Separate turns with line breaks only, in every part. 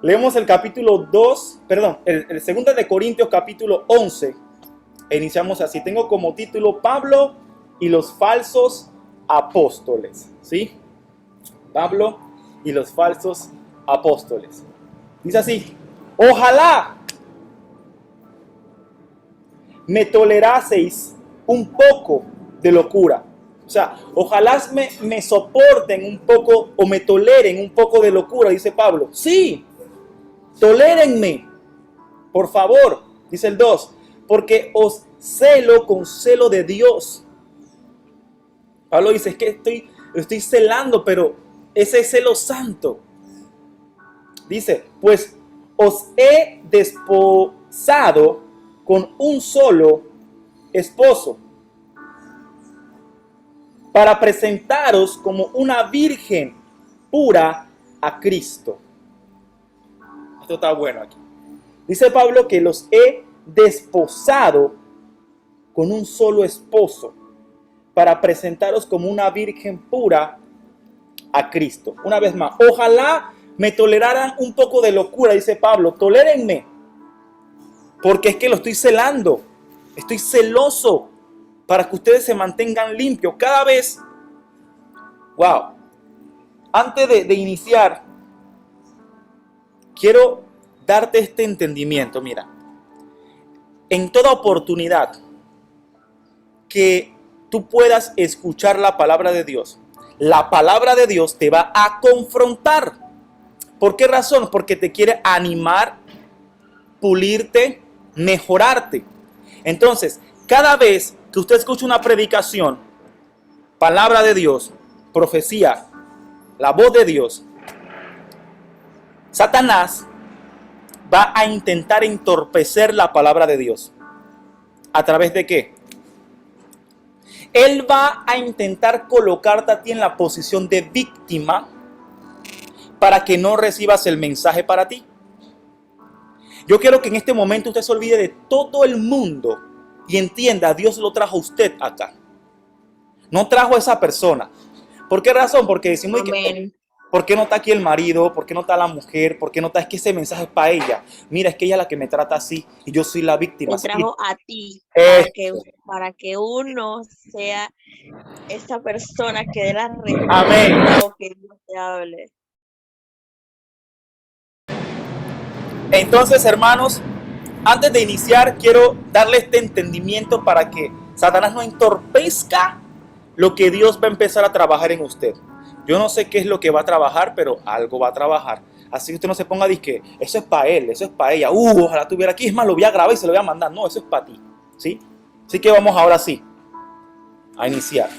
Leemos el capítulo 2, perdón, el 2 de Corintios capítulo 11. E iniciamos así. Tengo como título Pablo y los falsos apóstoles. ¿Sí? Pablo y los falsos apóstoles. Dice así: ojalá me toleraseis un poco de locura. O sea, ojalá me soporten un poco o me toleren un poco de locura, dice Pablo. Sí, tolérenme, por favor, dice el 2, porque os celo con celo de Dios. Pablo dice, es que estoy celando, pero ese es celo santo. Dice, pues os he desposado con un solo esposo, para presentaros como una virgen pura a Cristo. Esto está bueno aquí. Dice Pablo que los he desposado con un solo esposo, para presentaros como una virgen pura a Cristo. Una vez más, ojalá me toleraran un poco de locura, dice Pablo. Tolérenme, porque es que lo estoy celando. Estoy celoso para que ustedes se mantengan limpios. Cada vez, wow. Antes de iniciar, quiero darte este entendimiento. Mira, en toda oportunidad que tú puedas escuchar la palabra de Dios te va a confrontar. ¿Por qué razón? Porque te quiere animar, pulirte, mejorarte. Entonces, cada vez que usted escucha una predicación, palabra de Dios, profecía, la voz de Dios, Satanás va a intentar entorpecer la palabra de Dios. ¿A través de qué? Él va a intentar colocarte a ti en la posición de víctima para que no recibas el mensaje para ti. Yo quiero que en este momento usted se olvide de todo el mundo y entienda, Dios lo trajo a usted acá. No trajo a esa persona. ¿Por qué razón? Porque decimos que, ¿por qué no está aquí el marido? ¿Por qué no está la mujer? ¿Por qué no está? Es que ese mensaje es para ella. Mira, es que ella es la que me trata así y yo soy la víctima.
Te trajo a ti para que uno sea esa persona que dé la respuesta. Amén. O que Dios te hable.
Entonces, hermanos, antes de iniciar, quiero darle este entendimiento para que Satanás no entorpezca lo que Dios va a empezar a trabajar en usted. Yo no sé qué es lo que va a trabajar, pero algo va a trabajar. Así que usted no se ponga a decir que eso es para él, eso es para ella. Ojalá estuviera aquí. Es más, lo voy a grabar y se lo voy a mandar. No, eso es para ti. ¿Sí? Así que vamos ahora sí a iniciar.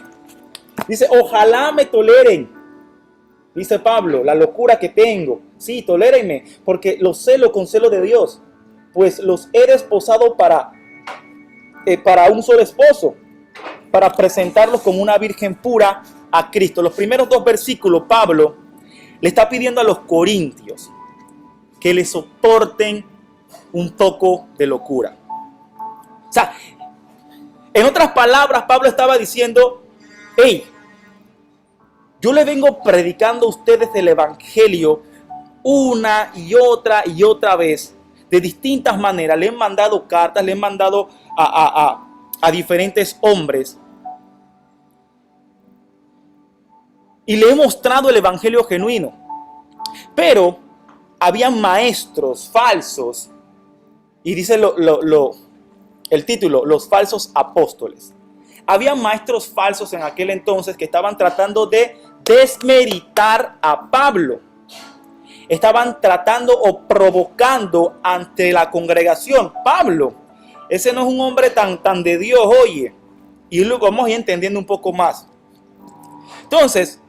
Dice, ojalá me toleren. Dice Pablo, la locura que tengo. Sí, tolérenme, porque los celo con celo de Dios. Pues los he desposado para un solo esposo, para presentarlos como una virgen pura a Cristo. Los primeros 2 versículos, Pablo le está pidiendo a los corintios que le soporten un poco de locura. O sea, en otras palabras, Pablo estaba diciendo, hey, yo le vengo predicando a ustedes el evangelio una y otra vez, de distintas maneras. Le he mandado cartas, le he mandado a diferentes hombres y le he mostrado el evangelio genuino. Pero había maestros falsos, y dice el título, los falsos apóstoles. Había maestros falsos en aquel entonces que estaban tratando de desmeritar a Pablo. Estaban tratando o provocando ante la congregación. Pablo, ese no es un hombre tan de Dios, oye. Y luego vamos a ir entendiendo un poco más. Entonces,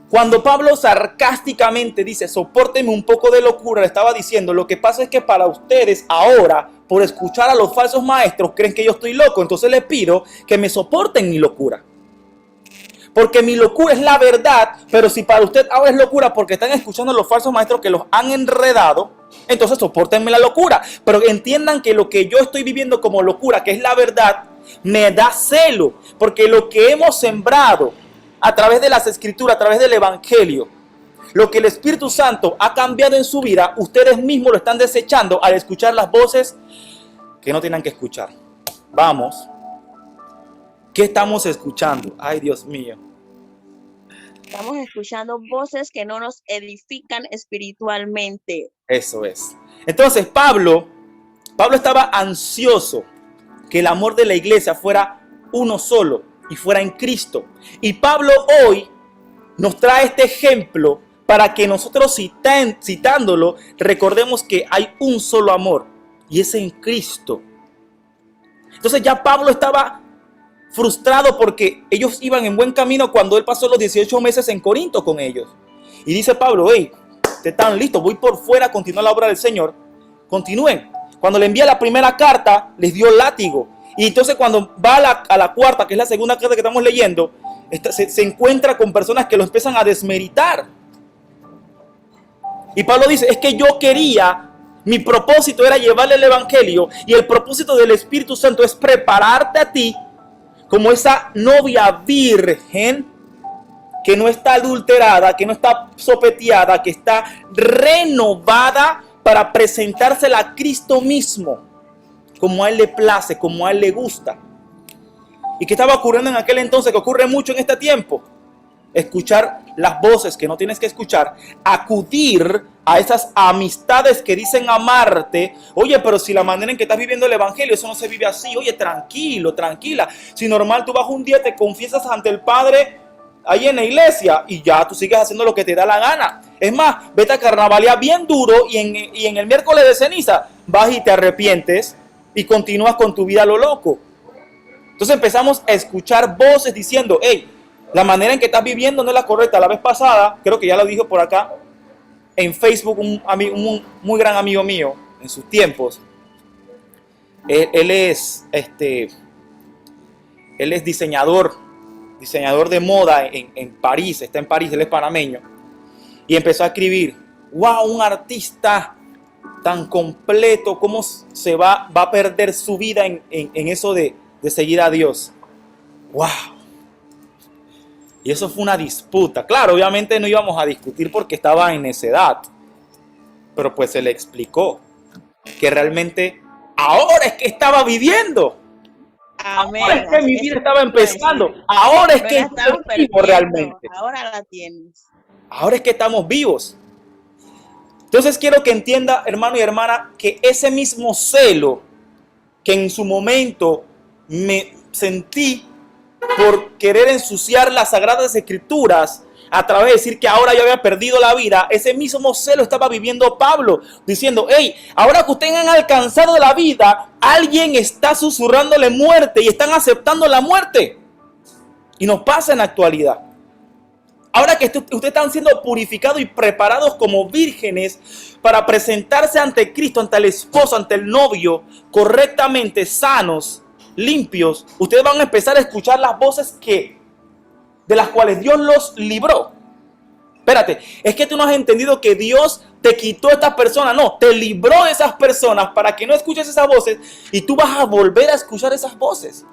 cuando Pablo sarcásticamente dice, sopórtenme un poco de locura, le estaba diciendo, lo que pasa es que para ustedes ahora, por escuchar a los falsos maestros, creen que yo estoy loco. Entonces les pido que me soporten mi locura. Porque mi locura es la verdad, pero si para usted ahora es locura porque están escuchando a los falsos maestros que los han enredado, entonces sopórtenme la locura. Pero entiendan que lo que yo estoy viviendo como locura, que es la verdad, me da celo. Porque lo que hemos sembrado a través de las escrituras, a través del evangelio, lo que el Espíritu Santo ha cambiado en su vida, ustedes mismos lo están desechando al escuchar las voces que no tienen que escuchar. Vamos. ¿Qué estamos escuchando? Ay, Dios mío.
Estamos escuchando voces que no nos edifican espiritualmente.
Eso es. Entonces, Pablo estaba ansioso que el amor de la iglesia fuera uno solo y fuera en Cristo. Y Pablo hoy nos trae este ejemplo para que nosotros citándolo recordemos que hay un solo amor y es en Cristo. Entonces ya Pablo estaba frustrado porque ellos iban en buen camino cuando él pasó los 18 meses en Corinto con ellos. Y dice Pablo, hey, ustedes están listos, voy por fuera a continuar la obra del Señor. Continúen. Cuando le envía la primera carta, les dio látigo. Y entonces cuando va a la cuarta, que es la segunda carta que estamos leyendo, se encuentra con personas que lo empiezan a desmeritar. Y Pablo dice, es que yo quería, mi propósito era llevarle el evangelio, y el propósito del Espíritu Santo es prepararte a ti como esa novia virgen que no está adulterada, que no está sopeteada, que está renovada para presentársela a Cristo mismo, como a Él le place, como a Él le gusta. ¿Y qué estaba ocurriendo en aquel entonces? Que ocurre mucho en este tiempo. Escuchar las voces que no tienes que escuchar, acudir a esas amistades que dicen amarte. Oye, pero si la manera en que estás viviendo el evangelio, eso no se vive así. Oye, tranquilo, tranquila. Si normal tú vas un día, te confiesas ante el Padre ahí en la iglesia y ya tú sigues haciendo lo que te da la gana. Es más, vete a carnavalear bien duro y en el miércoles de ceniza vas y te arrepientes y continúas con tu vida a lo loco. Entonces empezamos a escuchar voces diciendo, hey, la manera en que estás viviendo no es la correcta. La vez pasada, creo que ya lo dijo por acá, en Facebook, un muy gran amigo mío, en sus tiempos, él es diseñador de moda en París, está en París, él es panameño, y empezó a escribir, wow, un artista tan completo, cómo se va a perder su vida en eso de seguir a Dios. Wow. Y eso fue una disputa. Claro, obviamente no íbamos a discutir porque estaba en necedad. Pero pues se le explicó que realmente ahora es que estaba viviendo.
Amén.
Ahora es que mi vida estaba empezando. Ahora es que estamos vivos realmente.
Ahora la tienes.
Ahora es que estamos vivos. Entonces quiero que entienda, hermano y hermana, que ese mismo celo que en su momento me sentí por querer ensuciar las Sagradas Escrituras a través de decir que ahora yo había perdido la vida, ese mismo celo estaba viviendo Pablo, diciendo, hey, ahora que ustedes han alcanzado la vida, alguien está susurrándole muerte y están aceptando la muerte. Y nos pasa en la actualidad. Ahora que ustedes están siendo purificados y preparados como vírgenes para presentarse ante Cristo, ante el esposo, ante el novio, correctamente sanos, limpios, ustedes van a empezar a escuchar las voces de las cuales Dios los libró. Espérate, es que tú no has entendido que Dios te quitó a estas personas. No, te libró de esas personas para que no escuches esas voces y tú vas a volver a escuchar esas voces.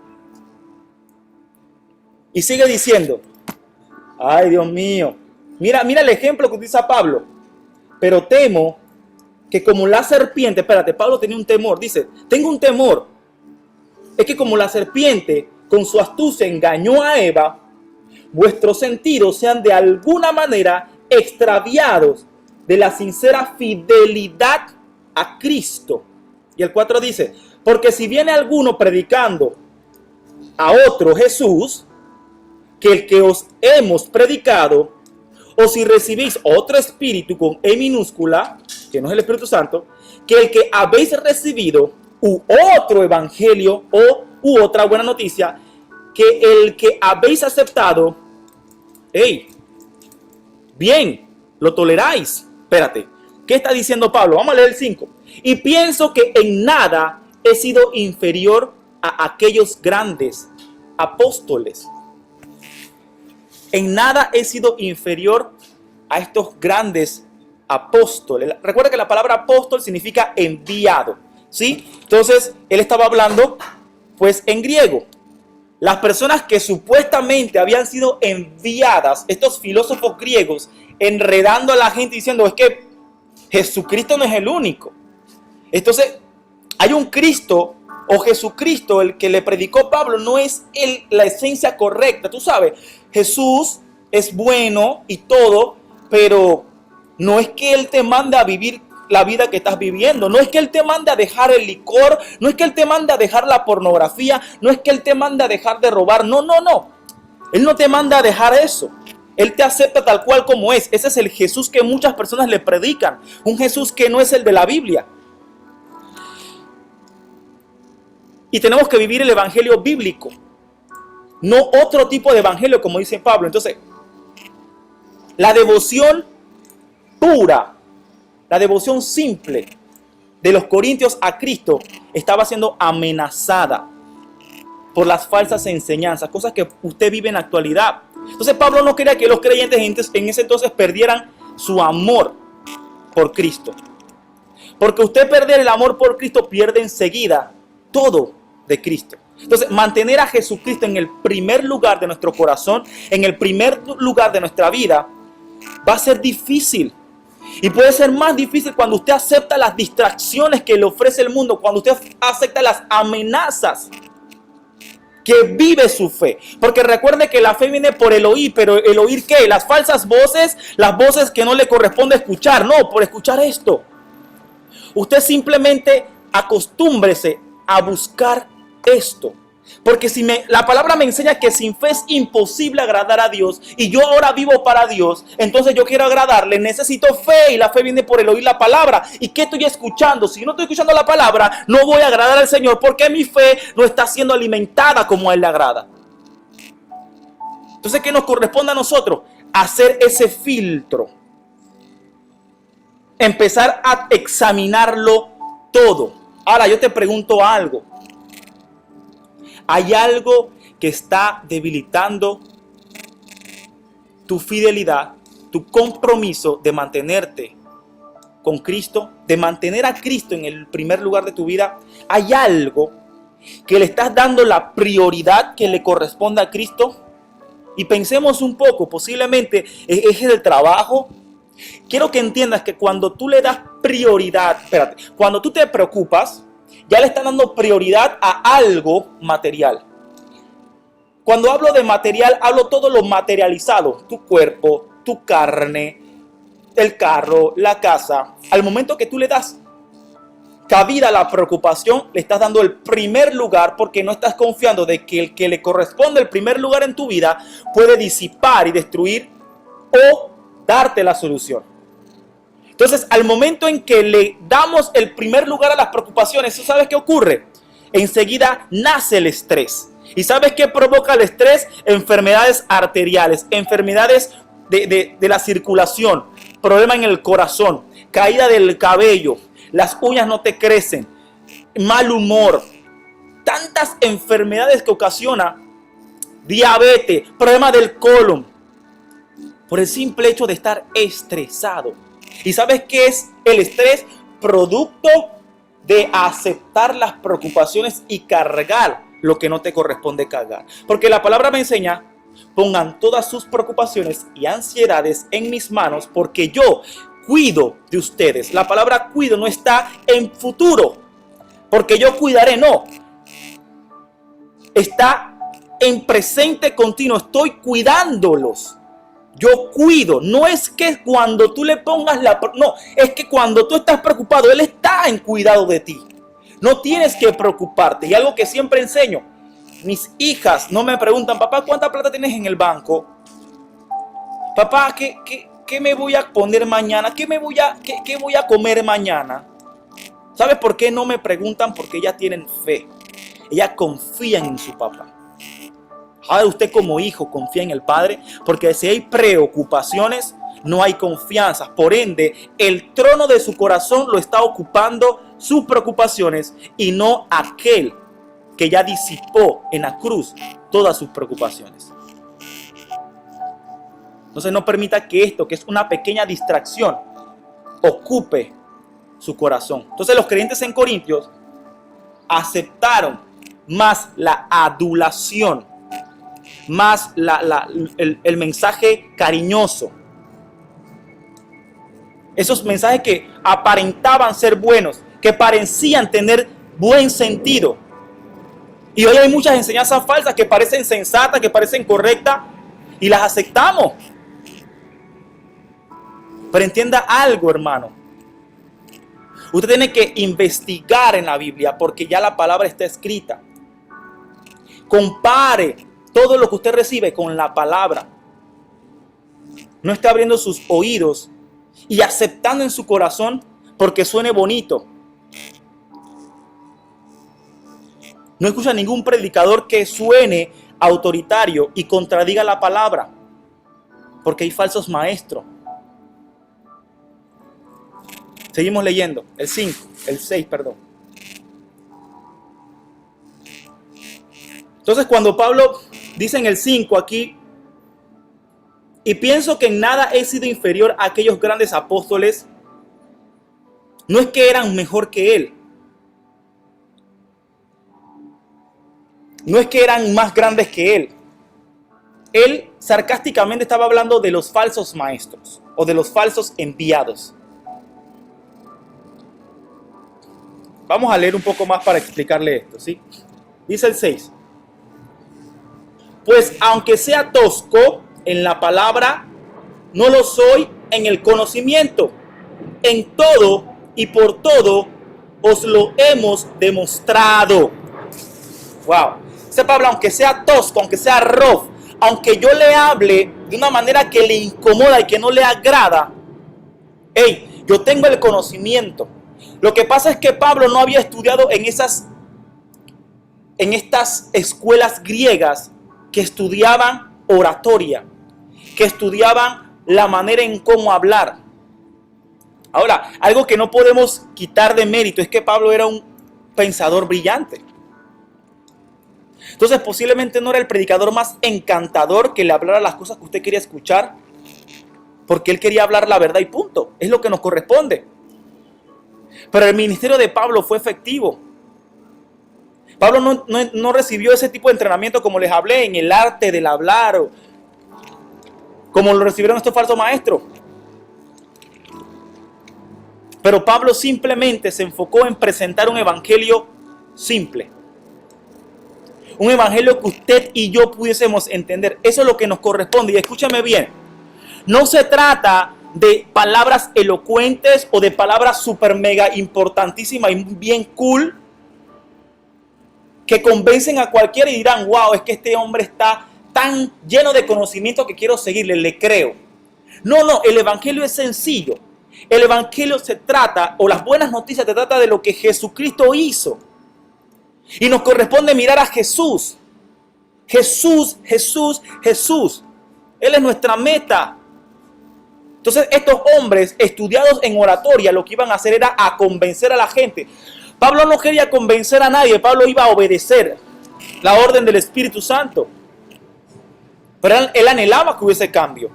Y sigue diciendo, ay Dios mío, mira el ejemplo que utiliza Pablo. Pero temo que como la serpiente, espérate, Pablo tenía un temor, dice, tengo un temor. Es que como la serpiente con su astucia engañó a Eva, vuestros sentidos sean de alguna manera extraviados de la sincera fidelidad a Cristo. Y el 4 dice, porque si viene alguno predicando a otro Jesús, que el que os hemos predicado, o si recibís otro espíritu con E minúscula, que no es el Espíritu Santo, que el que habéis recibido, u otro evangelio u otra buena noticia, que el que habéis aceptado, hey, bien, lo toleráis. Espérate, ¿qué está diciendo Pablo? Vamos a leer el 5. Y pienso que en nada he sido inferior a aquellos grandes apóstoles. En nada he sido inferior a estos grandes apóstoles. Recuerda que la palabra apóstol significa enviado, ¿sí? Entonces, él estaba hablando, pues, en griego. las personas que supuestamente habían sido enviadas, estos filósofos griegos, enredando a la gente diciendo, es que Jesucristo no es el único. Entonces, hay un Cristo o Jesucristo, el que le predicó Pablo, no es la esencia correcta. Tú sabes, Jesús es bueno y todo, pero no es que Él te mande a vivir la vida que estás viviendo. No es que Él te mande a dejar el licor, no es que Él te mande a dejar la pornografía, no es que Él te mande a dejar de robar. No. Él no te manda a dejar eso. Él te acepta tal cual como es. Ese es el Jesús que muchas personas le predican. Un Jesús que no es el de la Biblia. Y tenemos que vivir el evangelio bíblico. No otro tipo de evangelio, como dice Pablo. Entonces, la devoción pura, la devoción simple de los corintios a Cristo estaba siendo amenazada por las falsas enseñanzas, cosas que usted vive en la actualidad. Entonces Pablo no quería que los creyentes en ese entonces perdieran su amor por Cristo. Porque usted perder el amor por Cristo pierde enseguida todo de Cristo. Entonces, mantener a Jesucristo en el primer lugar de nuestro corazón, en el primer lugar de nuestra vida, va a ser difícil. Y puede ser más difícil cuando usted acepta las distracciones que le ofrece el mundo, cuando usted acepta las amenazas que vive su fe. Porque recuerde que la fe viene por el oír, pero ¿el oír qué? Las falsas voces, las voces que no le corresponde escuchar. No, por escuchar esto. Usted simplemente acostúmbrese a buscar esto. Porque la palabra me enseña que sin fe es imposible agradar a Dios, y yo ahora vivo para Dios, entonces yo quiero agradarle, necesito fe, y la fe viene por el oír la palabra. ¿Y qué estoy escuchando? Si no estoy escuchando la palabra, no voy a agradar al Señor, porque mi fe no está siendo alimentada como a Él le agrada. Entonces, ¿qué nos corresponde a nosotros? Hacer ese filtro, empezar a examinarlo todo. Ahora yo te pregunto algo. ¿Hay algo que está debilitando tu fidelidad, tu compromiso de mantenerte con Cristo, de mantener a Cristo en el primer lugar de tu vida? ¿Hay algo que le estás dando la prioridad que le corresponde a Cristo? Y pensemos un poco, posiblemente es el trabajo. Quiero que entiendas que cuando tú le das prioridad, cuando tú te preocupas, ya le están dando prioridad a algo material. Cuando hablo de material, hablo todo lo materializado. Tu cuerpo, tu carne, el carro, la casa. Al momento que tú le das cabida a la preocupación, le estás dando el primer lugar, porque no estás confiando de que el que le corresponde el primer lugar en tu vida puede disipar y destruir o darte la solución. Entonces, al momento en que le damos el primer lugar a las preocupaciones, ¿tú sabes qué ocurre? Enseguida nace el estrés. ¿Y sabes qué provoca el estrés? Enfermedades arteriales, enfermedades de la circulación, problema en el corazón, caída del cabello, las uñas no te crecen, mal humor, tantas enfermedades que ocasiona, diabetes, problema del colon, por el simple hecho de estar estresado. ¿Y sabes qué es el estrés? Producto de aceptar las preocupaciones y cargar lo que no te corresponde cargar. Porque la palabra me enseña, pongan todas sus preocupaciones y ansiedades en mis manos, porque yo cuido de ustedes. La palabra cuido no está en futuro, porque yo cuidaré, no. Está en presente continuo, estoy cuidándolos. Yo cuido, no es que cuando tú le pongas no, es que cuando tú estás preocupado, Él está en cuidado de ti. No tienes que preocuparte. Y algo que siempre enseño, mis hijas no me preguntan, papá, ¿cuánta plata tienes en el banco? Papá, ¿qué me voy a poner mañana? ¿Qué voy a comer mañana? ¿Sabes por qué no me preguntan? Porque ellas tienen fe. Ellas confían en su papá. Ahora usted como hijo confía en el Padre, porque si hay preocupaciones, no hay confianza. Por ende, el trono de su corazón lo está ocupando sus preocupaciones y no aquel que ya disipó en la cruz todas sus preocupaciones. Entonces no permita que esto, que es una pequeña distracción, ocupe su corazón. Entonces los creyentes en Corintios aceptaron más la adulación más el mensaje cariñoso. Esos mensajes que aparentaban ser buenos, que parecían tener buen sentido. Y hoy hay muchas enseñanzas falsas que parecen sensatas, que parecen correctas, y las aceptamos. Pero entienda algo, hermano. Usted tiene que investigar en la Biblia porque ya la palabra está escrita. Compare todo lo que usted recibe con la palabra. No esté abriendo sus oídos y aceptando en su corazón porque suene bonito. No escucha ningún predicador que suene autoritario y contradiga la palabra, porque hay falsos maestros. Seguimos leyendo, el 6, perdón. Entonces cuando Pablo dice en el 5 aquí, y pienso que en nada he sido inferior a aquellos grandes apóstoles, no es que eran mejor que él, no es que eran más grandes que él. Él sarcásticamente estaba hablando de los falsos maestros o de los falsos enviados. Vamos a leer un poco más para explicarle esto, ¿sí? Dice el 6. Pues aunque sea tosco en la palabra, no lo soy en el conocimiento. En todo y por todo os lo hemos demostrado. Wow. Dice Pablo, aunque sea tosco, aunque sea rough, aunque yo le hable de una manera que le incomoda y que no le agrada, hey, yo tengo el conocimiento. Lo que pasa es que Pablo no había estudiado en estas escuelas griegas que estudiaban oratoria, que estudiaban la manera en cómo hablar. Ahora, algo que no podemos quitar de mérito es que Pablo era un pensador brillante. Entonces posiblemente no era el predicador más encantador que le hablara las cosas que usted quería escuchar, porque él quería hablar la verdad y punto. Es lo que nos corresponde. Pero el ministerio de Pablo fue efectivo. Pablo no recibió ese tipo de entrenamiento como les hablé en el arte del hablar o como lo recibieron estos falsos maestros. Pero Pablo simplemente se enfocó en presentar un evangelio simple. Un evangelio que usted y yo pudiésemos entender. Eso es lo que nos corresponde. Y escúchame bien. No se trata de palabras elocuentes o de palabras super mega importantísimas y bien cool que convencen a cualquiera y dirán, wow, es que este hombre está tan lleno de conocimiento que quiero seguirle, le creo. No, el evangelio es sencillo. El evangelio se trata, o las buenas noticias se trata de lo que Jesucristo hizo. Y nos corresponde mirar a Jesús. Jesús. Él es nuestra meta. Entonces estos hombres estudiados en oratoria lo que iban a hacer era a convencer a la gente. Pablo no quería convencer a nadie, Pablo iba a obedecer la orden del Espíritu Santo. Pero él anhelaba que hubiese cambio.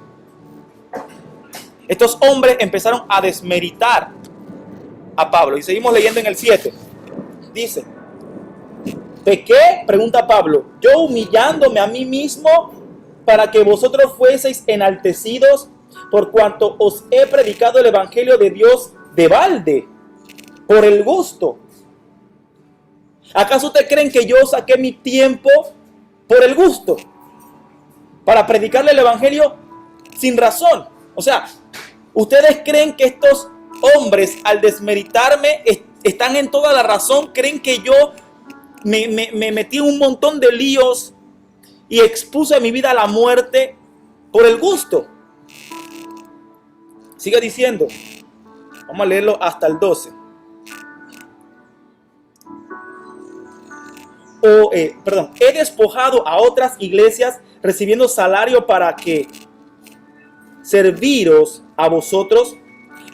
Estos hombres empezaron a desmeritar a Pablo. Y seguimos leyendo en el 7. Dice, ¿pequé? Pregunta Pablo. Yo humillándome a mí mismo para que vosotros fueseis enaltecidos por cuanto os he predicado el evangelio de Dios de balde, por el gusto. ¿Acaso ustedes creen que yo saqué mi tiempo por el gusto? Para predicarle el evangelio sin razón. O sea, ¿ustedes creen que estos hombres al desmeritarme están en toda la razón? ¿Creen que yo me metí en un montón de líos y expuse mi vida a la muerte por el gusto? Sigue diciendo. Vamos a leerlo hasta el 12. He despojado a otras iglesias recibiendo salario para que serviros a vosotros,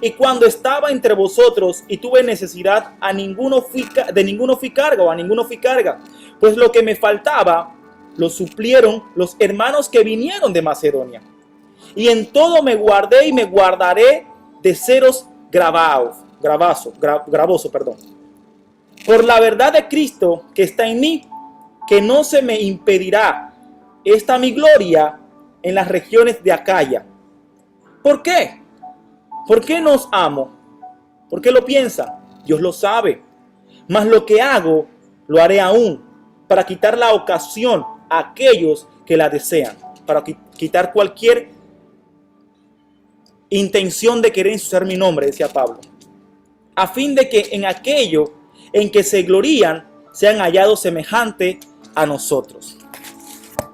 y cuando estaba entre vosotros y tuve necesidad, de ninguno fui carga, pues lo que me faltaba lo suplieron los hermanos que vinieron de Macedonia. Y en todo me guardé y me guardaré de seros gravoso, por la verdad de Cristo que está en mí, que no se me impedirá está mi gloria en las regiones de Acaya. ¿Por qué? ¿Por qué no os amo? ¿Por qué lo piensa? Dios lo sabe. Mas lo que hago, lo haré aún, para quitar la ocasión a aquellos que la desean, para quitar cualquier intención de querer ensuciar mi nombre, decía Pablo, a fin de que en aquello en que se glorían sean hallados semejantes a nosotros.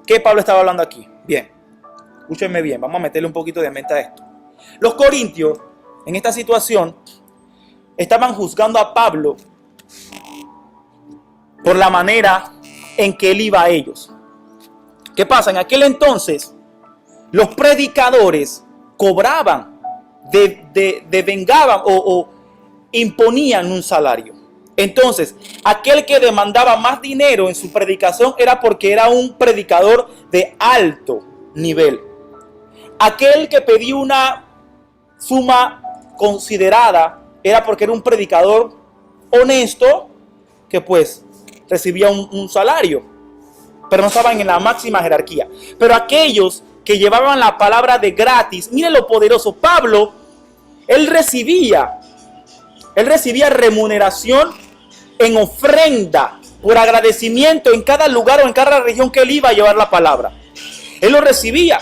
¿Qué Pablo estaba hablando aquí? Bien, escúchenme bien, vamos a meterle un poquito de mente a esto. Los corintios, en esta situación, estaban juzgando a Pablo por la manera en que él iba a ellos. ¿Qué pasa? En aquel entonces, los predicadores cobraban, devengaban o imponían un salario. Entonces, aquel que demandaba más dinero en su predicación era porque era un predicador de alto nivel. Aquel que pedía una suma considerada era porque era un predicador honesto que pues recibía un salario, pero no estaban en la máxima jerarquía. Pero aquellos que llevaban la palabra de gratis, miren lo poderoso, Pablo, él recibía remuneración en ofrenda, por agradecimiento en cada lugar o en cada región que él iba a llevar la palabra. Él lo recibía.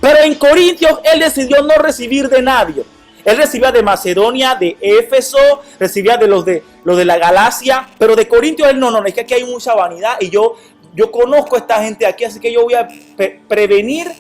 Pero en Corintios él decidió no recibir de nadie. Él recibía de Macedonia, de Éfeso, recibía de los de la Galacia, pero de Corintios él no, es que aquí hay mucha vanidad y yo conozco a esta gente aquí, así que yo voy a prevenir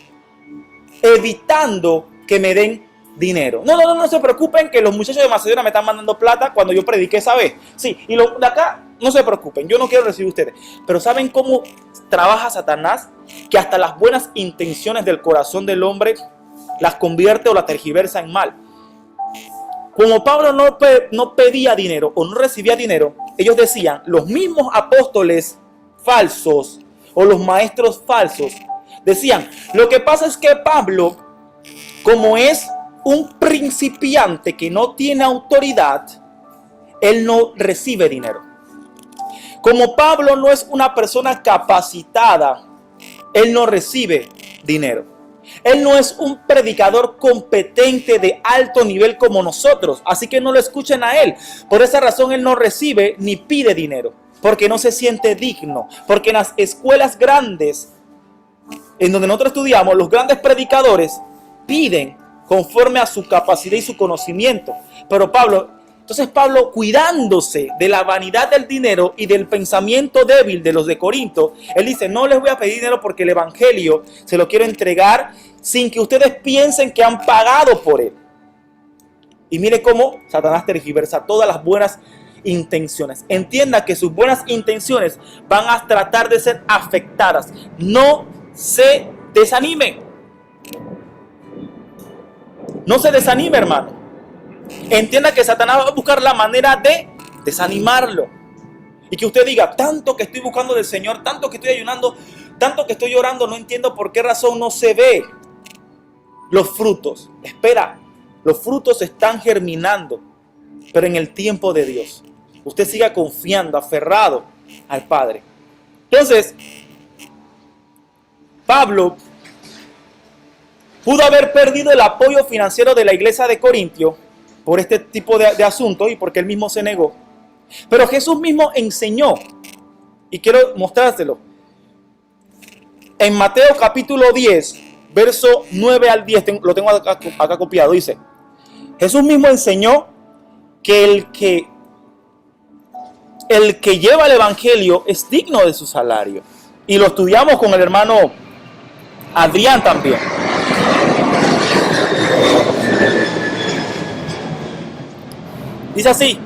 evitando que me den dinero. No se preocupen que los muchachos de Macedonia me están mandando plata cuando yo prediqué esa vez. Sí, y los de acá, no se preocupen, yo no quiero recibir ustedes. Pero ¿saben cómo trabaja Satanás? Que hasta las buenas intenciones del corazón del hombre las convierte o las tergiversa en mal. Como Pablo no pedía dinero o no recibía dinero, ellos decían, los mismos apóstoles falsos o los maestros falsos, decían, lo que pasa es que Pablo, como es un principiante que no tiene autoridad, él no recibe dinero. Como Pablo no es una persona capacitada, él no recibe dinero. Él no es un predicador competente de alto nivel como nosotros, así que no lo escuchen a él. Por esa razón él no recibe ni pide dinero, porque no se siente digno. Porque en las escuelas grandes, en donde nosotros estudiamos, los grandes predicadores piden conforme a su capacidad y su conocimiento. Pero Pablo, cuidándose de la vanidad del dinero y del pensamiento débil de los de Corinto, él dice, no les voy a pedir dinero porque el evangelio se lo quiero entregar sin que ustedes piensen que han pagado por él. Y mire cómo Satanás tergiversa todas las buenas intenciones. Entienda que sus buenas intenciones van a tratar de ser afectadas. No se desanimen. No se desanime, hermano. Entienda que Satanás va a buscar la manera de desanimarlo. Y que usted diga, tanto que estoy buscando del Señor, tanto que estoy ayunando, tanto que estoy orando, no entiendo por qué razón no se ve los frutos. Espera, los frutos están germinando, pero en el tiempo de Dios. Usted siga confiando, aferrado al Padre. Entonces, Pablo pudo haber perdido el apoyo financiero de la iglesia de Corintio por este tipo de asuntos y porque él mismo se negó. Pero Jesús mismo enseñó, y quiero mostrárselo, en Mateo capítulo 10, verso 9 al 10, lo tengo acá copiado, dice, Jesús mismo enseñó que el que lleva el evangelio es digno de su salario. Y lo estudiamos con el hermano Adrián también. Dice así,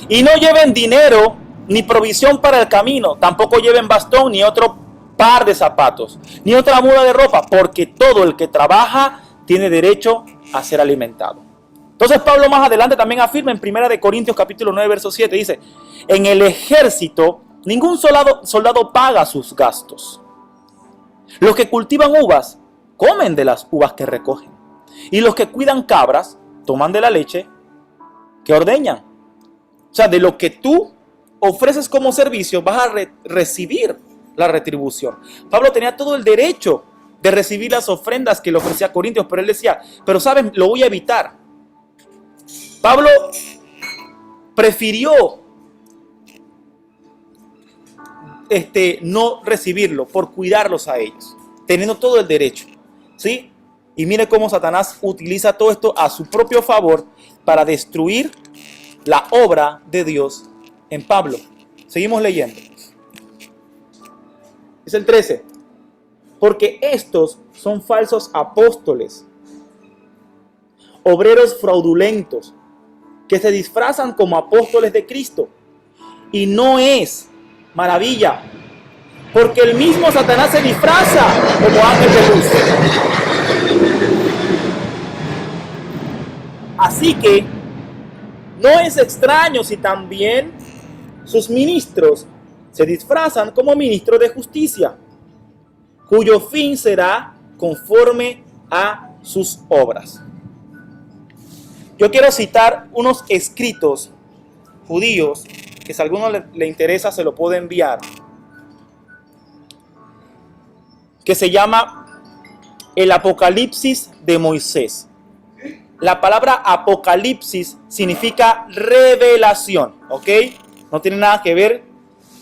y no lleven dinero ni provisión para el camino, tampoco lleven bastón ni otro par de zapatos, ni otra muda de ropa, porque todo el que trabaja tiene derecho a ser alimentado. Entonces Pablo más adelante también afirma en 1 Corintios capítulo 9, verso 7, dice, en el ejército ningún soldado paga sus gastos. Los que cultivan uvas comen de las uvas que recogen, y los que cuidan cabras toman de la leche que ordeñan. O sea, de lo que tú ofreces como servicio vas a recibir la retribución. Pablo tenía todo el derecho de recibir las ofrendas que le ofrecía a Corintios, pero él decía, pero saben, lo voy a evitar. Pablo prefirió no recibirlo por cuidarlos a ellos, teniendo todo el derecho, ¿sí? Y mire cómo Satanás utiliza todo esto a su propio favor para destruir la obra de Dios en Pablo. Seguimos leyendo. Es el 13. Porque estos son falsos apóstoles, obreros fraudulentos, que se disfrazan como apóstoles de Cristo. Y no es maravilla, porque el mismo Satanás se disfraza como ángel de luz. Así que no es extraño si también sus ministros se disfrazan como ministros de justicia, cuyo fin será conforme a sus obras. Yo quiero citar unos escritos judíos que si a alguno le interesa se lo puedo enviar, que se llama el Apocalipsis de Moisés. La palabra Apocalipsis significa revelación, ¿ok? No tiene nada que ver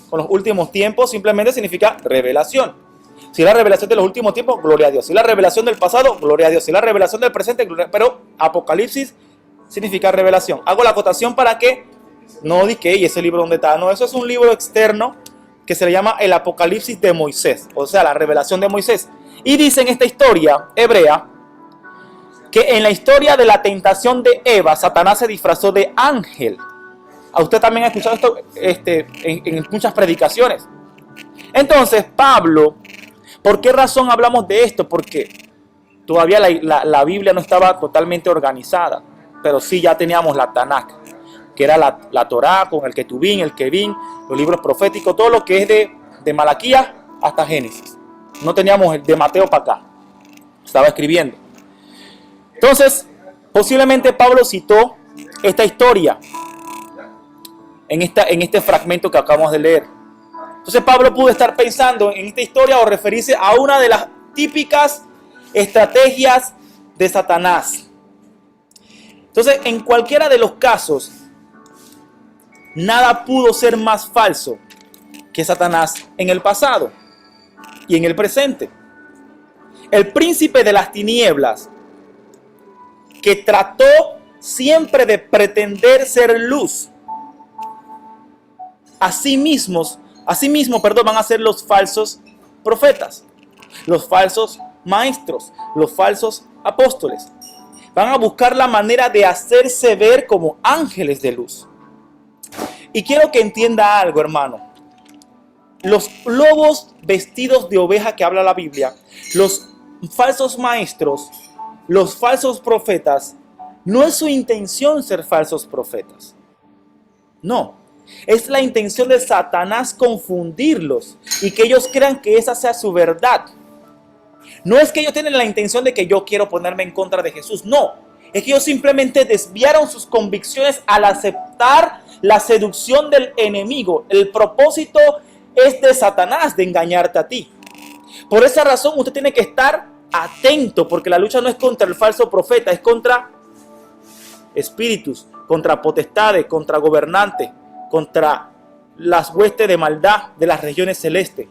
con los últimos tiempos, simplemente significa revelación. Si la revelación de los últimos tiempos, gloria a Dios. Si la revelación del pasado, gloria a Dios. Si la revelación del presente, gloria. Pero Apocalipsis significa revelación. Hago la acotación para que no diga que ese libro donde está. No, eso es un libro externo que se le llama el Apocalipsis de Moisés, o sea, la revelación de Moisés. Y dice en esta historia hebrea que en la historia de la tentación de Eva, Satanás se disfrazó de ángel. A usted también ha escuchado esto en muchas predicaciones. Entonces, Pablo, ¿por qué razón hablamos de esto? Porque todavía la Biblia no estaba totalmente organizada, pero sí ya teníamos la Tanakh, que era la Torá con el Ketubín, el Kevin, los libros proféticos, todo lo que es de Malaquías hasta Génesis. No teníamos el de Mateo para acá. Estaba escribiendo. Entonces, posiblemente Pablo citó esta historia en este fragmento que acabamos de leer. Entonces Pablo pudo estar pensando en esta historia o referirse a una de las típicas estrategias de Satanás. Entonces, en cualquiera de los casos, nada pudo ser más falso que Satanás en el pasado y en el presente. El príncipe de las tinieblas, que trató siempre de pretender ser luz, asimismo, van a ser los falsos profetas, los falsos maestros, los falsos apóstoles. Van a buscar la manera de hacerse ver como ángeles de luz. Y quiero que entienda algo, hermano. Los lobos vestidos de oveja que habla la Biblia, los falsos maestros, los falsos profetas, no es su intención ser falsos profetas. No, es la intención de Satanás confundirlos y que ellos crean que esa sea su verdad. No es que ellos tienen la intención de que yo quiero ponerme en contra de Jesús, no. Es que ellos simplemente desviaron sus convicciones al aceptar la seducción del enemigo. El propósito es de Satanás, de engañarte a ti. Por esa razón usted tiene que estar atento, porque la lucha no es contra el falso profeta, es contra espíritus, contra potestades, contra gobernantes, contra las huestes de maldad de las regiones celestes.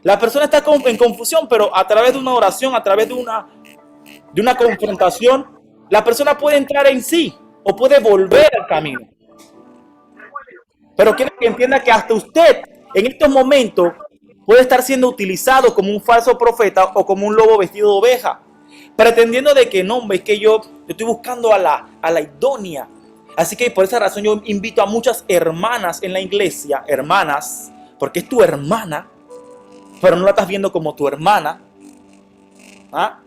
La persona está en confusión, pero a través de una oración, a través de una confrontación, la persona puede entrar en sí o puede volver al camino. Pero quiero que entienda que hasta usted en estos momentos puede estar siendo utilizado como un falso profeta o como un lobo vestido de oveja, pretendiendo de que no, es que yo estoy buscando a la idónea. Así que por esa razón yo invito a muchas hermanas en la iglesia, hermanas, porque es tu hermana, pero no la estás viendo como tu hermana. ¿Ah?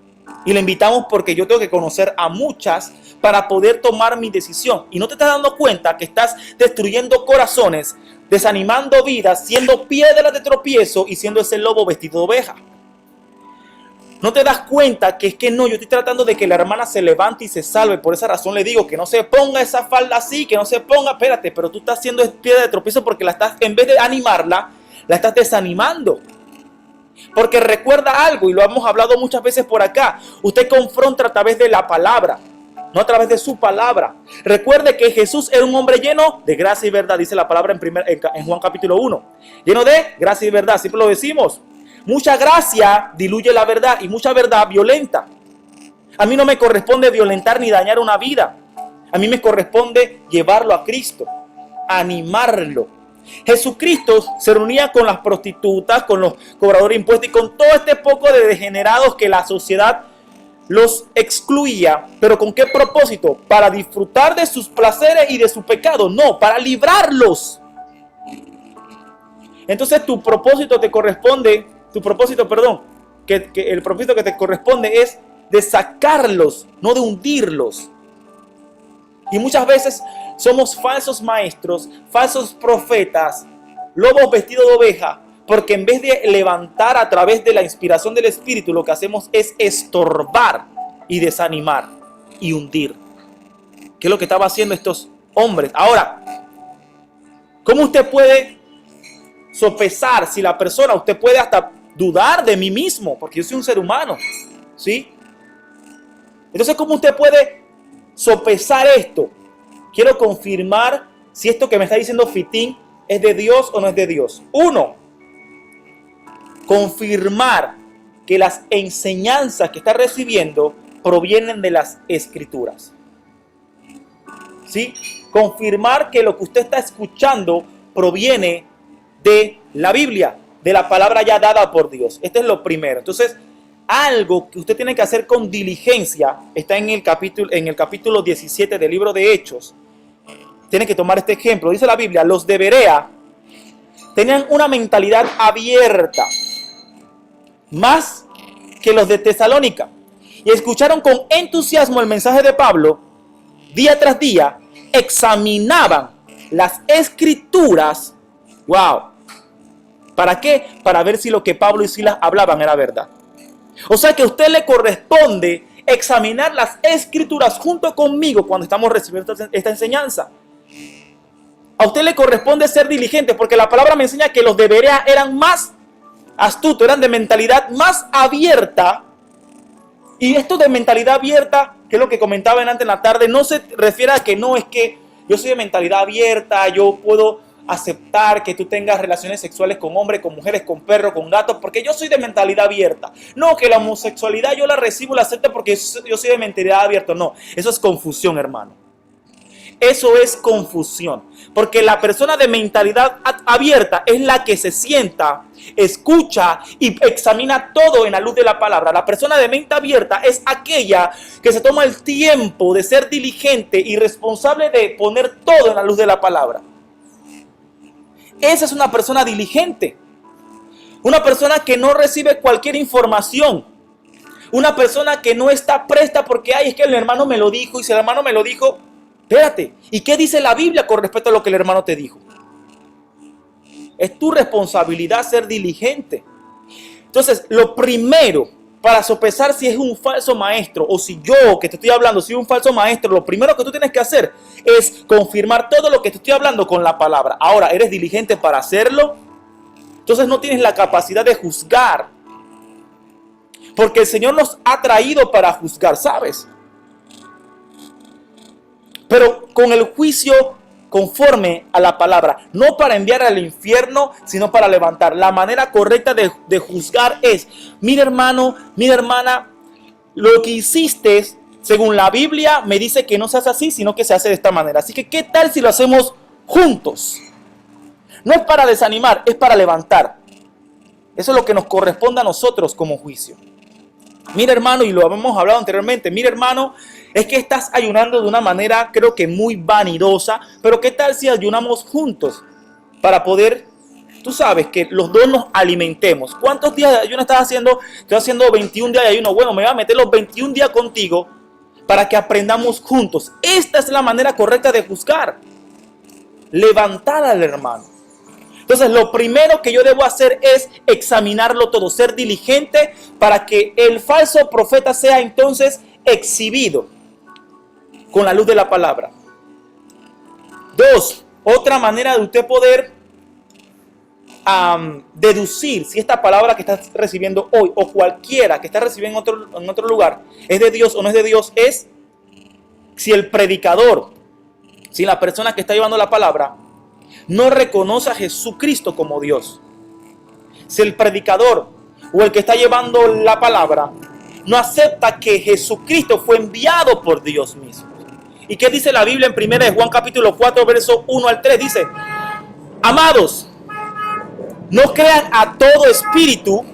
Y la invitamos porque yo tengo que conocer a muchas para poder tomar mi decisión. Y no te estás dando cuenta que estás destruyendo corazones, desanimando vidas, siendo piedras de tropiezo y siendo ese lobo vestido de oveja. No te das cuenta que es que no, yo estoy tratando de que la hermana se levante y se salve. Por esa razón le digo que no se ponga esa falda así, que no se ponga, espérate, pero tú estás siendo piedra de tropiezo porque la estás, en vez de animarla, la estás desanimando. Porque recuerda algo, y lo hemos hablado muchas veces por acá. Usted confronta a través de la palabra, no a través de su palabra. Recuerde que Jesús era un hombre lleno de gracia y verdad, dice la palabra en Juan capítulo 1. Lleno de gracia y verdad, siempre lo decimos. Mucha gracia diluye la verdad y mucha verdad violenta. A mí no me corresponde violentar ni dañar una vida. A mí me corresponde llevarlo a Cristo, animarlo. Jesucristo se reunía con las prostitutas, con los cobradores de impuestos y con todo este poco de degenerados que la sociedad los excluía. ¿Pero con qué propósito? ¿Para disfrutar de sus placeres y de su pecado? No, para librarlos. Entonces el propósito que te corresponde es de sacarlos, no de hundirlos. Y muchas veces somos falsos maestros, falsos profetas, lobos vestidos de oveja, porque en vez de levantar a través de la inspiración del Espíritu, lo que hacemos es estorbar y desanimar y hundir. ¿Qué es lo que estaban haciendo estos hombres? Ahora, ¿cómo usted puede sopesar si la persona, usted puede hasta dudar de mí mismo, porque yo soy un ser humano, ¿sí? Entonces, ¿cómo usted puede sopesar esto? Quiero confirmar si esto que me está diciendo Fitín es de Dios o no es de Dios. Uno, confirmar que las enseñanzas que está recibiendo provienen de las Escrituras. ¿Sí? Confirmar que lo que usted está escuchando proviene de la Biblia, de la palabra ya dada por Dios. Este es lo primero. Entonces, algo que usted tiene que hacer con diligencia está en el capítulo 17 del libro de Hechos. Tiene que tomar este ejemplo. Dice la Biblia, los de Berea tenían una mentalidad abierta, más que los de Tesalónica, y escucharon con entusiasmo el mensaje de Pablo. Día tras día examinaban las Escrituras. ¡Wow! ¿Para qué? Para ver si lo que Pablo y Silas hablaban era verdad. O sea que a usted le corresponde examinar las Escrituras junto conmigo cuando estamos recibiendo esta enseñanza. A usted le corresponde ser diligente, porque la palabra me enseña que los de Berea eran más astutos, eran de mentalidad más abierta. Y esto de mentalidad abierta, que es lo que comentaba antes en la tarde, no se refiere a que no es que yo soy de mentalidad abierta, yo puedo aceptar que tú tengas relaciones sexuales con hombres, con mujeres, con perros, con gatos, porque yo soy de mentalidad abierta. No, que la homosexualidad yo la recibo, la acepto porque yo soy de mentalidad abierta. No, eso es confusión, hermano. Eso es confusión. Porque la persona de mentalidad abierta es la que se sienta, escucha y examina todo en la luz de la palabra. La persona de mente abierta es aquella que se toma el tiempo de ser diligente y responsable de poner todo en la luz de la palabra. Esa es una persona diligente. Una persona que no recibe cualquier información. Una persona que no está presta porque, ay, es que el hermano me lo dijo, y si el hermano me lo dijo, espérate, ¿y qué dice la Biblia con respecto a lo que el hermano te dijo? Es tu responsabilidad ser diligente. Entonces, lo primero para sopesar si es un falso maestro o si yo que te estoy hablando soy un falso maestro, lo primero que tú tienes que hacer es confirmar todo lo que te estoy hablando con la palabra. Ahora, ¿eres diligente para hacerlo? Entonces no tienes la capacidad de juzgar. Porque el Señor nos ha traído para juzgar, ¿sabes? Pero con el juicio conforme a la palabra, no para enviar al infierno, sino para levantar. La manera correcta de juzgar es, mira hermano, mira hermana, lo que hiciste, según la Biblia, me dice que no se hace así, sino que se hace de esta manera. Así que, ¿qué tal si lo hacemos juntos? No es para desanimar, es para levantar. Eso es lo que nos corresponde a nosotros como juicio. Mira hermano, y lo hemos hablado anteriormente, mira hermano, es que estás ayunando de una manera creo que muy vanidosa, pero ¿qué tal si ayunamos juntos para poder, tú sabes, que los dos nos alimentemos? ¿Cuántos días de ayuno estás haciendo? Estoy haciendo 21 días de ayuno. Bueno, me voy a meter los 21 días contigo para que aprendamos juntos. Esta es la manera correcta de juzgar. Levantar al hermano. Entonces, lo primero que yo debo hacer es examinarlo todo, ser diligente para que el falso profeta sea entonces exhibido con la luz de la palabra. 2, otra manera de usted poder deducir si esta palabra que estás recibiendo hoy o cualquiera que estás recibiendo en otro lugar es de Dios o no es de Dios, es si el predicador, si la persona que está llevando la palabra no reconoce a Jesucristo como Dios. Si el predicador o el que está llevando la palabra no acepta que Jesucristo fue enviado por Dios mismo. ¿Y qué dice la Biblia en 1 Juan capítulo 4, verso 1 al 3? Dice: amados, no crean a todo espíritu,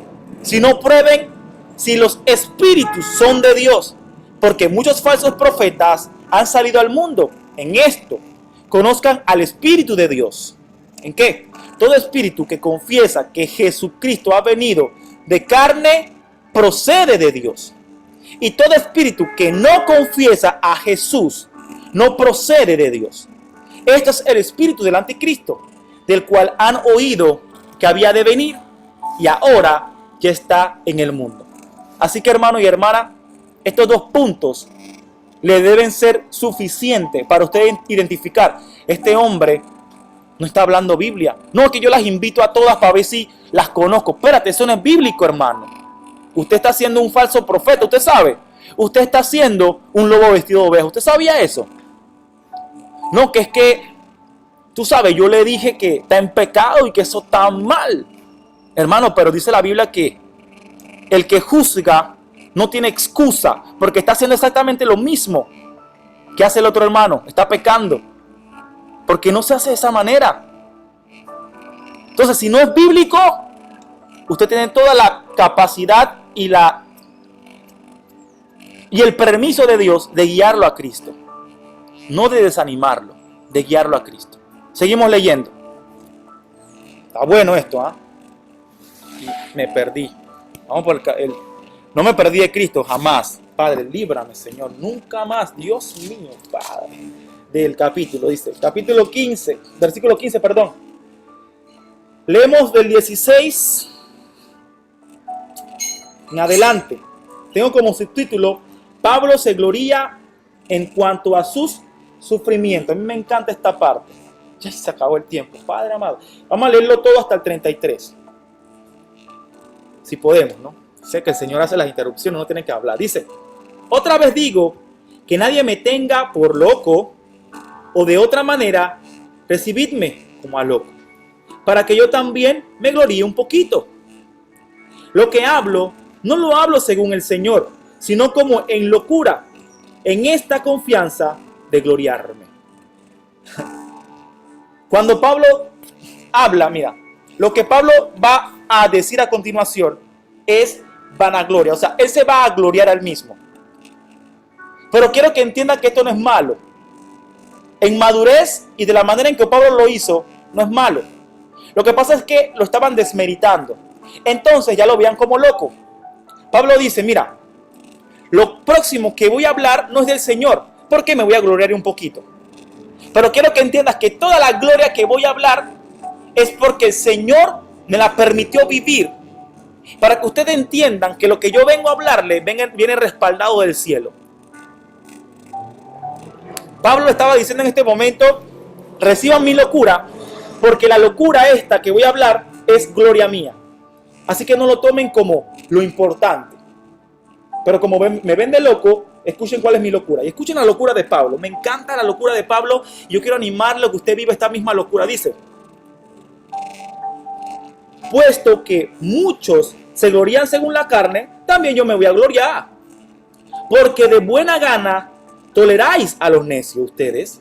sino prueben si los espíritus son de Dios, porque muchos falsos profetas han salido al mundo. En esto, conozcan al Espíritu de Dios. ¿En qué? Todo espíritu que confiesa que Jesucristo ha venido de carne, procede de Dios. Y todo espíritu que no confiesa a Jesús, no procede de Dios. Este es el espíritu del anticristo, del cual han oído que había de venir y ahora ya está en el mundo. Así que, hermano y hermana, estos dos puntos le deben ser suficientes para usted identificar: este hombre no está hablando Biblia. No, que yo las invito a todas para ver si las conozco. Espérate, eso no es bíblico, hermano. Usted está siendo un falso profeta, usted sabe. Usted está siendo un lobo vestido de oveja. ¿Usted sabía eso? No, que es que, tú sabes, yo le dije que está en pecado y que eso está mal. Hermano, pero dice la Biblia que el que juzga no tiene excusa, porque está haciendo exactamente lo mismo que hace el otro hermano. Está pecando, porque no se hace de esa manera. Entonces, si no es bíblico, usted tiene toda la capacidad y el permiso de Dios de guiarlo a Cristo. No de desanimarlo, de guiarlo a Cristo. Seguimos leyendo. Está bueno esto, ¿ah? Me perdí. Vamos por el... No me perdí de Cristo, jamás. Padre, líbrame, Señor. Nunca más. Dios mío, Padre. Del capítulo, dice. Capítulo 15. Versículo 15, perdón. Leemos del 16 en adelante. Tengo como subtítulo: Pablo se gloría en cuanto a sus sufrimientos. A mí me encanta esta parte. Ya se acabó el tiempo, Padre amado. Vamos a leerlo todo hasta el 33. Si podemos, ¿no? Sé que el Señor hace las interrupciones, no tiene que hablar. Dice: otra vez digo, que nadie me tenga por loco, o de otra manera, recibidme como a loco, para que yo también me gloríe un poquito. Lo que hablo, no lo hablo según el Señor, sino como en locura, en esta confianza de gloriarme. Cuando Pablo habla, mira, lo que Pablo va a decir a continuación es vanagloria. O sea, él se va a gloriar a él mismo. Pero quiero que entiendan que esto no es malo. En madurez y de la manera en que Pablo lo hizo, no es malo. Lo que pasa es que lo estaban desmeritando. Entonces ya lo veían como loco. Pablo dice: mira, lo próximo que voy a hablar no es del Señor, porque me voy a gloriar un poquito. Pero quiero que entiendas que toda la gloria que voy a hablar es porque el Señor me la permitió vivir. Para que ustedes entiendan que lo que yo vengo a hablarle viene respaldado del cielo. Pablo estaba diciendo en este momento: reciban mi locura, porque la locura esta que voy a hablar es gloria mía. Así que no lo tomen como lo importante. Pero como me ven de loco, escuchen cuál es mi locura. Y escuchen la locura de Pablo. Me encanta la locura de Pablo. Yo quiero animarlo a que usted viva esta misma locura. Dice: puesto que muchos se glorían según la carne, también yo me voy a gloriar. Porque de buena gana toleráis a los necios ustedes,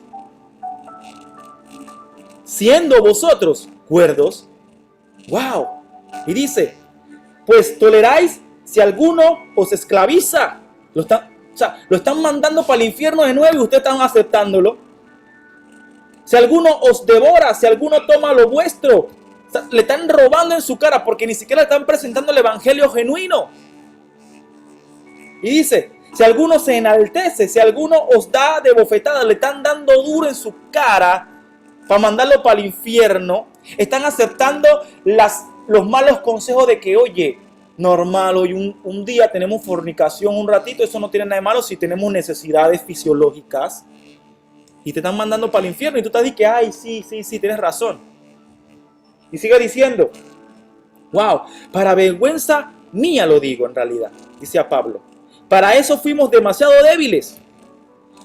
siendo vosotros cuerdos. ¡Wow! Y dice: pues toleráis si alguno os esclaviza. Lo están mandando para el infierno de nuevo y ustedes están aceptándolo. Si alguno os devora, si alguno toma lo vuestro. O sea, le están robando en su cara porque ni siquiera le están presentando el evangelio genuino. Y dice: si alguno se enaltece, si alguno os da de bofetada, le están dando duro en su cara para mandarlo para el infierno. Están aceptando los malos consejos de que, oye, normal, hoy un día tenemos fornicación un ratito, eso no tiene nada de malo si tenemos necesidades fisiológicas. Y te están mandando para el infierno y tú te dices que, ay, sí, tienes razón. Y sigue diciendo, wow, para vergüenza mía lo digo en realidad, dice a Pablo. Para eso fuimos demasiado débiles.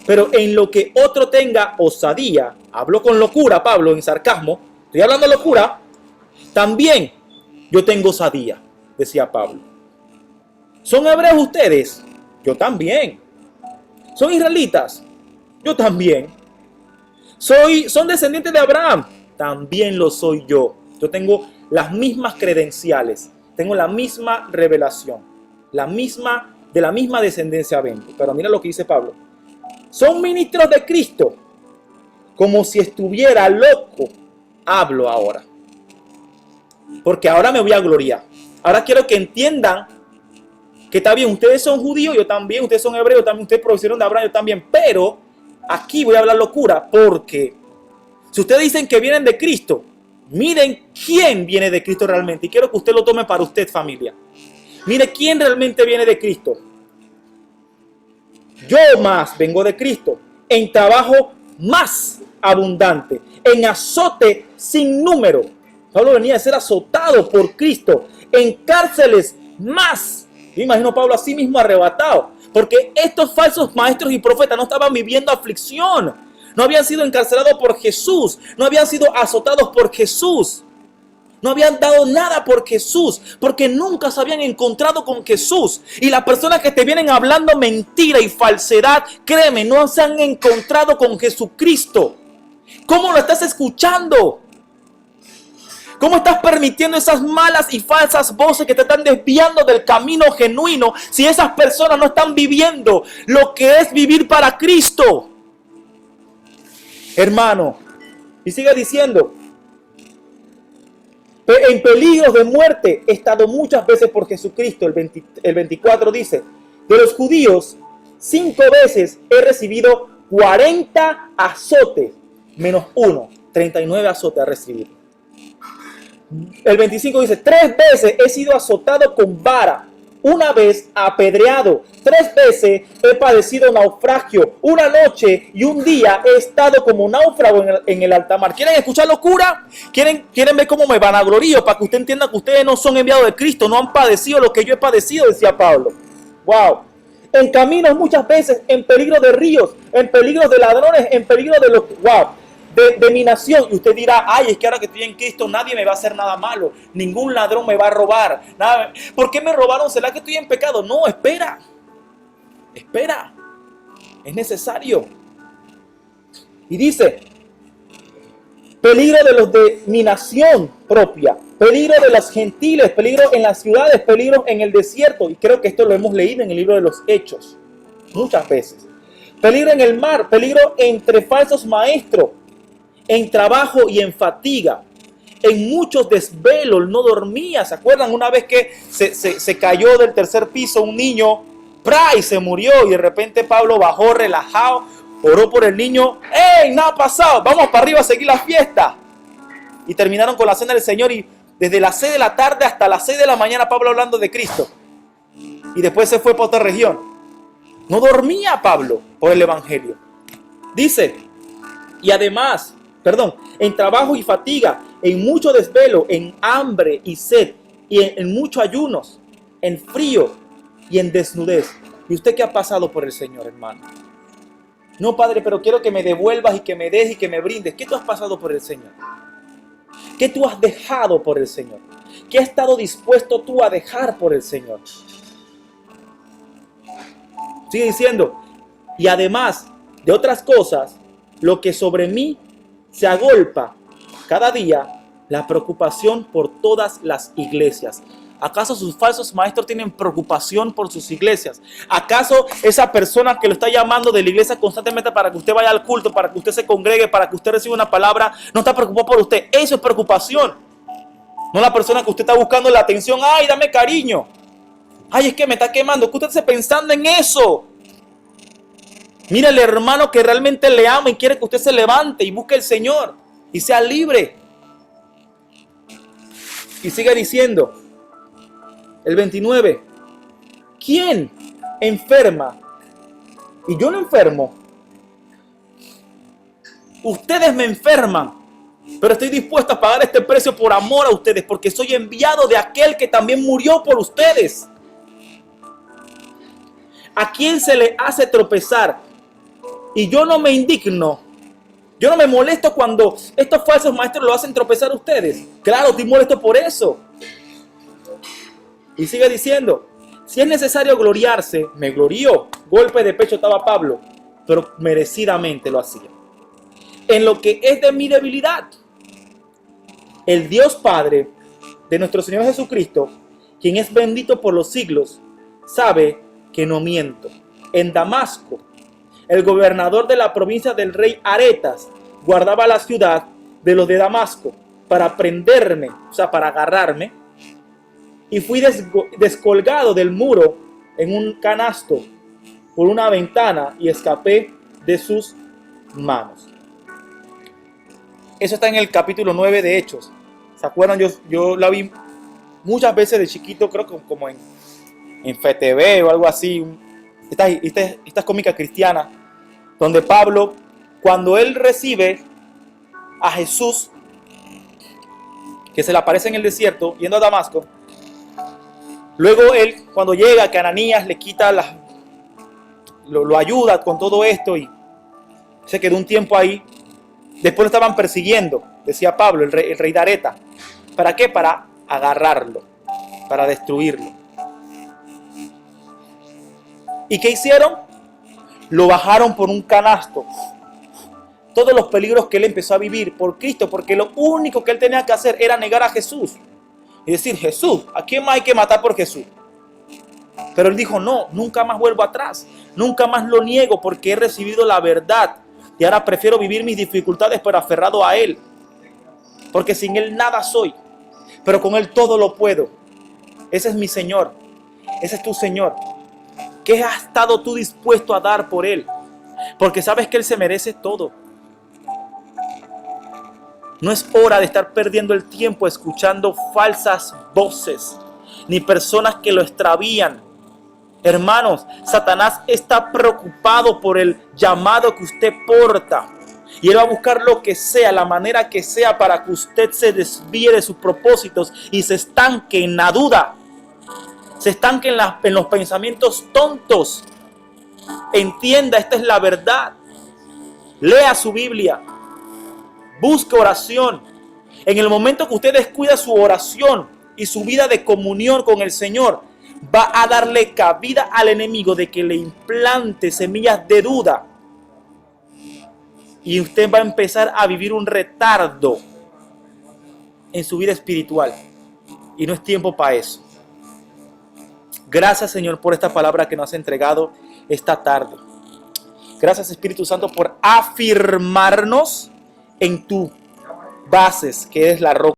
Pero en lo que otro tenga osadía, hablo con locura, Pablo, en sarcasmo, estoy hablando locura, también yo tengo osadía, decía Pablo. ¿Son hebreos ustedes? Yo también. ¿Son israelitas? Yo también. ¿Son descendientes de Abraham? También lo soy yo. Yo tengo las mismas credenciales, tengo la misma revelación, de la misma descendencia vengo. Pero mira lo que dice Pablo. Son ministros de Cristo, como si estuviera loco, hablo ahora. Porque ahora me voy a gloriar. Ahora quiero que entiendan que está bien, ustedes son judíos, yo también, ustedes son hebreos, también, ustedes procedieron de Abraham, yo también. Pero aquí voy a hablar locura, porque si ustedes dicen que vienen de Cristo, miren quién viene de Cristo realmente. Y quiero que usted lo tome para usted, familia. Mire quién realmente viene de Cristo. Yo más vengo de Cristo, en trabajo más abundante, en azote sin número. Pablo venía a ser azotado por Cristo, en cárceles más. Yo imagino a Pablo así mismo arrebatado, porque estos falsos maestros y profetas no estaban viviendo aflicción, no habían sido encarcelados por Jesús, no habían sido azotados por Jesús. No habían dado nada por Jesús, porque nunca se habían encontrado con Jesús. Y las personas que te vienen hablando mentira y falsedad, créeme, no se han encontrado con Jesucristo. ¿Cómo lo estás escuchando? ¿Cómo estás permitiendo esas malas y falsas voces que te están desviando del camino genuino si esas personas no están viviendo lo que es vivir para Cristo? Hermano, y sigue diciendo, en peligros de muerte he estado muchas veces por Jesucristo. El 24 dice, de los judíos 5 veces he recibido 40 azotes, menos 1, 39 azotes he recibido. El 25 dice, 3 veces he sido azotado con vara, 1 vez apedreado, 3 veces he padecido naufragio, 1 noche y 1 día he estado como náufrago en el alta mar. ¿Quieren escuchar locura? ¿Quieren ver cómo me vanaglorío? Para que usted entienda que ustedes no son enviados de Cristo, no han padecido lo que yo he padecido, decía Pablo. Wow. En caminos muchas veces, en peligro de ríos, en peligro de ladrones, en peligro de los... Wow. De mi nación. Y usted dirá, ay, es que ahora que estoy en Cristo nadie me va a hacer nada malo, ningún ladrón me va a robar nada. ¿Por qué me robaron? ¿Será que estoy en pecado? No, espera, es necesario. Y dice, peligro de los de mi nación propia, peligro de los gentiles, peligro en las ciudades, peligro en el desierto. Y creo que esto lo hemos leído en el libro de los Hechos muchas veces. Peligro en el mar, peligro entre falsos maestros, en trabajo y en fatiga, en muchos desvelos, no dormía. ¿Se acuerdan una vez que se cayó del tercer piso un niño y se murió? Y de repente Pablo bajó relajado, oró por el niño. ¡Ey! Nada ha pasado, vamos para arriba a seguir la fiesta. Y terminaron con la cena del Señor, y desde las 6 de la tarde hasta las 6 de la mañana Pablo hablando de Cristo. Y después se fue para otra región. No dormía Pablo por el Evangelio. Dice, y además, en trabajo y fatiga, en mucho desvelo, en hambre y sed, y en muchos ayunos, en frío y en desnudez. ¿Y usted qué ha pasado por el Señor, hermano? No, Padre, pero quiero que me devuelvas y que me des y que me brindes. ¿Qué tú has pasado por el Señor? ¿Qué tú has dejado por el Señor? ¿Qué has estado dispuesto tú a dejar por el Señor? Sigue diciendo, y además de otras cosas, lo que sobre mí se agolpa cada día, la preocupación por todas las iglesias. ¿Acaso sus falsos maestros tienen preocupación por sus iglesias? ¿Acaso esa persona que lo está llamando de la iglesia constantemente para que usted vaya al culto, para que usted se congregue, para que usted reciba una palabra, no está preocupado por usted? Eso es preocupación. No la persona que usted está buscando la atención. ¡Ay, dame cariño! ¡Ay, es que me está quemando! ¿Qué usted está pensando en eso? Mira el hermano que realmente le ama y quiere que usted se levante y busque al Señor y sea libre. Y sigue diciendo, el 29, ¿quién enferma? Y yo no enfermo. Ustedes me enferman. Pero estoy dispuesto a pagar este precio por amor a ustedes, porque soy enviado de aquel que también murió por ustedes. ¿A quién se le hace tropezar? Y yo no me indigno. Yo no me molesto cuando estos falsos maestros lo hacen tropezar a ustedes. Claro, estoy molesto por eso. Y sigue diciendo, si es necesario gloriarse, me glorío. Golpe de pecho estaba Pablo, pero merecidamente lo hacía. En lo que es de mi debilidad, el Dios Padre de nuestro Señor Jesucristo, quien es bendito por los siglos, sabe que no miento. En Damasco, el gobernador de la provincia del rey Aretas guardaba la ciudad de los de Damasco para prenderme, o sea, para agarrarme, y fui descolgado del muro en un canasto por una ventana y escapé de sus manos. Eso está en el capítulo 9 de Hechos. ¿Se acuerdan? Yo la vi muchas veces de chiquito, creo que como en FTV o algo así. Estas cómicas cristianas, donde Pablo, cuando él recibe a Jesús, que se le aparece en el desierto, yendo a Damasco, luego él, cuando llega, que Ananías le quita lo ayuda con todo esto y se quedó un tiempo ahí. Después lo estaban persiguiendo, decía Pablo, el rey de Areta. ¿Para qué? Para agarrarlo, para destruirlo. ¿Y qué hicieron? Lo bajaron por un canasto. Todos los peligros que él empezó a vivir por Cristo, porque lo único que él tenía que hacer era negar a Jesús. Y decir, Jesús, ¿a quién más hay que matar por Jesús? Pero él dijo, no, nunca más vuelvo atrás. Nunca más lo niego porque he recibido la verdad. Y ahora prefiero vivir mis dificultades pero aferrado a Él. Porque sin Él nada soy. Pero con Él todo lo puedo. Ese es mi Señor. Ese es tu Señor. ¿Qué has estado tú dispuesto a dar por Él? Porque sabes que Él se merece todo. No es hora de estar perdiendo el tiempo escuchando falsas voces. Ni personas que lo extravían. Hermanos, Satanás está preocupado por el llamado que usted porta. Y él va a buscar lo que sea, la manera que sea, para que usted se desvíe de sus propósitos y se estanque en la duda. Se estanque en los pensamientos tontos. Entienda, esta es la verdad. Lea su Biblia. Busque oración. En el momento que usted descuida su oración y su vida de comunión con el Señor, va a darle cabida al enemigo de que le implante semillas de duda. Y usted va a empezar a vivir un retardo en su vida espiritual. Y no es tiempo para eso. Gracias, Señor, por esta palabra que nos has entregado esta tarde. Gracias, Espíritu Santo, por afirmarnos en tu bases, que es la roca.